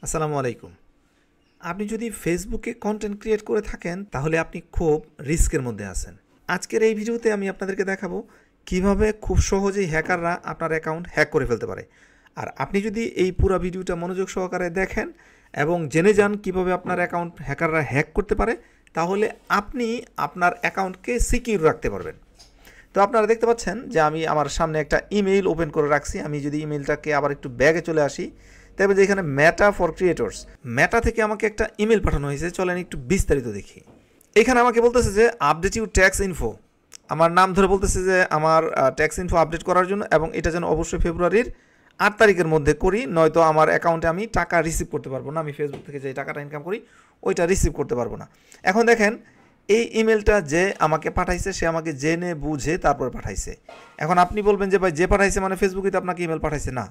আসসালামু আলাইকুম। আপনি যদি ফেসবুকে কন্টেন্ট ক্রিয়েট করে থাকেন তাহলে আপনি খুব রিস্কের মধ্যে আছেন। আজকের এই ভিডিওতে আমি আপনাদেরকে দেখাবো কিভাবে খুব সহজেই হ্যাকাররা আপনার অ্যাকাউন্ট হ্যাক করে ফেলতে পারে। আর আপনি যদি এই পুরো ভিডিওটা মনোযোগ সহকারে দেখেন এবং জেনে যান কিভাবে আপনার অ্যাকাউন্ট হ্যাকাররা হ্যাক করতে পারে, তাহলে আপনি আপনার অ্যাকাউন্টকে সিকিউর রাখতে পারবেন। তো আপনারা দেখতে পাচ্ছেন যে আমি আমার সামনে একটা ইমেইল ওপেন করে রাখছি। আমি যদি ইমেইলটাকে আবার একটু ব্যাগে চলে আসি, তবে যে এখানে মেটা ফর ক্রিয়েটর্স, মেটা থেকে আমাকে একটা ইমেল পাঠানো হয়েছে। চলেন একটু বিস্তারিত দেখি। এখানে আমাকে বলতেছে যে আপডেট ইউ ট্যাক্স ইনফো, আমার নাম ধরে বলতেছে যে আমার ট্যাক্স ইনফো আপডেট করার জন্য, এবং এটা যেন অবশ্যই ফেব্রুয়ারির 8 তারিখের মধ্যে করি, নয়তো আমার অ্যাকাউন্টে আমি টাকা রিসিভ করতে পারবো না। আমি ফেসবুক থেকে যে টাকাটা ইনকাম করি ওইটা রিসিভ করতে পারবো না। এখন দেখেন, এই ইমেলটা যে আমাকে পাঠাইছে সে আমাকে জেনে বুঝে তারপর পাঠাইছে। এখন আপনি বলবেন যে ভাই, যে পাঠাইছে মানে ফেসবুকে তো আপনাকে ইমেল পাঠাইছে। না,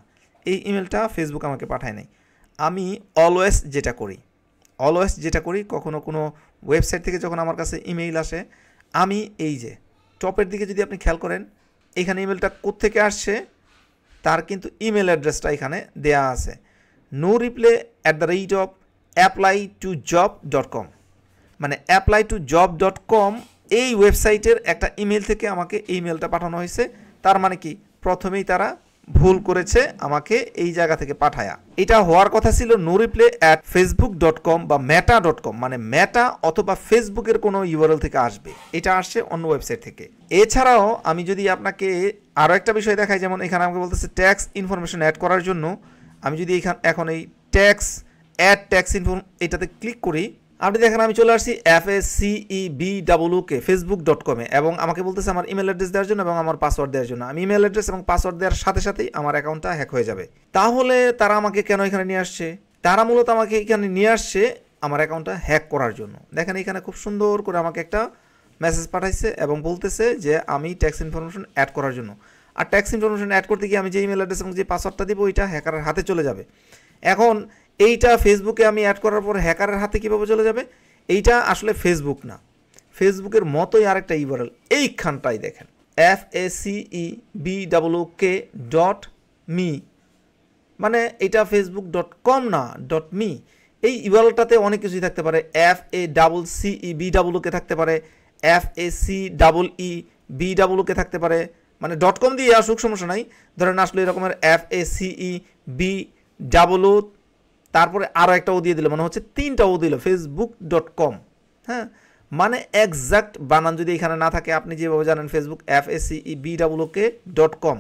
এই ইমেলটা ফেসবুক আমাকে পাঠায় নাই। আমি অলওয়েজ যেটা করি, কখনো কোনো ওয়েবসাইট থেকে যখন আমার কাছে ইমেইল আসে, আমি এই যে টপের দিকে যদি আপনি খেয়াল করেন, এখানে ইমেলটা কোত্থেকে আসছে তার কিন্তু ইমেল অ্যাড্রেসটা এখানে দেয়া আছে, no_apply_to_job.com, মানে apply_to_job.com এই ওয়েবসাইটের একটা ইমেল থেকে আমাকে এই মেলটা পাঠানো হয়েছে। তার মানে কি, প্রথমেই তারা ভুল করেছে, আমাকে এই জায়গা থেকে পাঠায়া। এটা হওয়ার কথা ছিল no_reply@facebook.com বা meta.com, মানে মেটা অথবা ফেসবুকের কোনো ইউআরএল থেকে আসবে। এটা আসছে অন্য ওয়েবসাইট থেকে। এছাড়াও আমি যদি আপনাকে আরও একটা বিষয় দেখাই, যেমন এখানে আমাকে বলতেছে ট্যাক্স ইনফরমেশন অ্যাড করার জন্য। আমি যদি এখন এই ট্যাক্স ইনফো এটাতে ক্লিক করি, আপনি দেখেন আমি চলে আসছি FACEBWK facebook.com এ, এবং আমাকে বলতেছে আমার ইমেল অ্যাড্রেস দেওয়ার জন্য এবং আমার পাসওয়ার্ড দেওয়ার জন্য। আমি ইমেল অ্যাড্রেস এবং পাসওয়ার্ড দেওয়ার সাথে সাথেই আমার অ্যাকাউন্টটা হ্যাক হয়ে যাবে। তাহলে তারা আমাকে কেন এখানে নিয়ে আসছে? তারা মূলত আমাকে এখানে নিয়ে আসছে আমার অ্যাকাউন্টটা হ্যাক করার জন্য। দেখেন এখানে খুব সুন্দর করে আমাকে একটা মেসেজ পাঠাইছে এবং বলতেছে যে আমি ট্যাক্স ইনফরমেশন অ্যাড করার জন্য। আর ট্যাক্স ইনফরমেশন অ্যাড করতে গিয়ে আমি যে ইমেল অ্যাড্রেস এবং যে পাসওয়ার্ডটা দিব ওইটা হ্যাকারের হাতে চলে যাবে। এখন এইটা ফেসবুকে আমি অ্যাড করার পর হ্যাকারের হাতে কীভাবে চলে যাবে? এইটা আসলে ফেসবুক না, ফেসবুকের মতোই আরেকটা ইউআরএল এইখানটাই দেখেন, FACEBWK.me, মানে এটা facebook.com না, .me। এই ইউআরএলটাতে অনেক কিছুই থাকতে পারে। FACEBWK থাকতে পারে, FACEEBWK থাকতে পারে, মানে .com দিয়ে আসুক, সমস্যা নাই। ধরেন আসলে এরকমের FACEBW, তারপরে আরও একটা ও দিয়ে দিল, মানে হচ্ছে 3টা ও দিল, facebook.com। হ্যাঁ, মানে এক্সাক্ট বানান যদি এখানে না থাকে, আপনি যেভাবে জানেন ফেসবুক FACEBWK.com,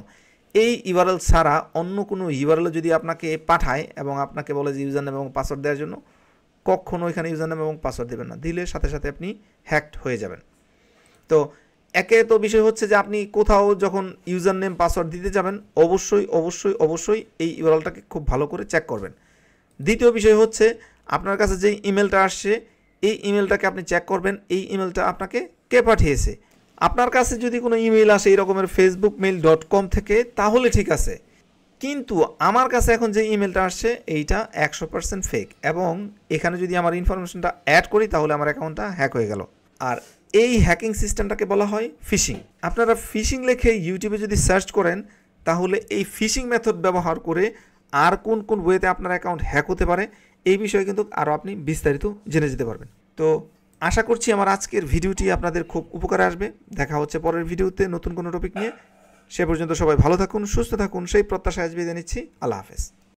এই ইউআরএল ছাড়া অন্য কোনো ইউআরএল যদি আপনাকে পাঠায় এবং আপনাকে বলে যে ইউজার নেম এবং পাসওয়ার্ড দেওয়ার জন্য, কখনো এখানে ইউজার নেম এবং পাসওয়ার্ড দেবেন না। দিলে সাথে সাথে আপনি হ্যাকড হয়ে যাবেন। তো একে তো বিষয় হচ্ছে যে আপনি কোথাও যখন ইউজার নেম পাসওয়ার্ড দিতে যাবেন, অবশ্যই এই ইউআরএলটাকে খুব ভালো করে চেক করবেন। দ্বিতীয় বিষয় হচ্ছে, আপনার কাছে যে ইমেলটা আসছে এই ইমেলটাকে আপনি চেক করবেন, এই ইমেলটা আপনাকে কে পাঠিয়েছে। আপনার কাছে যদি কোনো ইমেল আসে এই রকমের facebook.mail.com থেকে, তাহলে ঠিক আছে, কিন্তু আমার কাছে এখন যে ইমেলটা আসছে এইটা 100% ফেক, এবং এখানে যদি আমার ইনফরমেশনটা অ্যাড করি তাহলে আমার অ্যাকাউন্টটা হ্যাক হয়ে গেল। আর এই হ্যাকিং সিস্টেমটাকে বলা হয় ফিশিং। আপনারা ফিশিং লেখে ইউটিউবে যদি সার্চ করেন, তাহলে এই ফিশিং মেথড ব্যবহার করে আর কোন কোন ওয়েতে আপনার অ্যাকাউন্ট হ্যাক হতে পারে এই বিষয়ে কিন্তু আরও আপনি বিস্তারিত জেনে যেতে পারবেন। তো আশা করছি আমার আজকের ভিডিওটি আপনাদের খুব উপকারে আসবে। দেখা হচ্ছে পরের ভিডিওতে নতুন কোনো টপিক নিয়ে। সে পর্যন্ত সবাই ভালো থাকুন, সুস্থ থাকুন, সেই প্রত্যাশায় আজ বিদায় নিচ্ছি। আল্লাহ হাফেজ।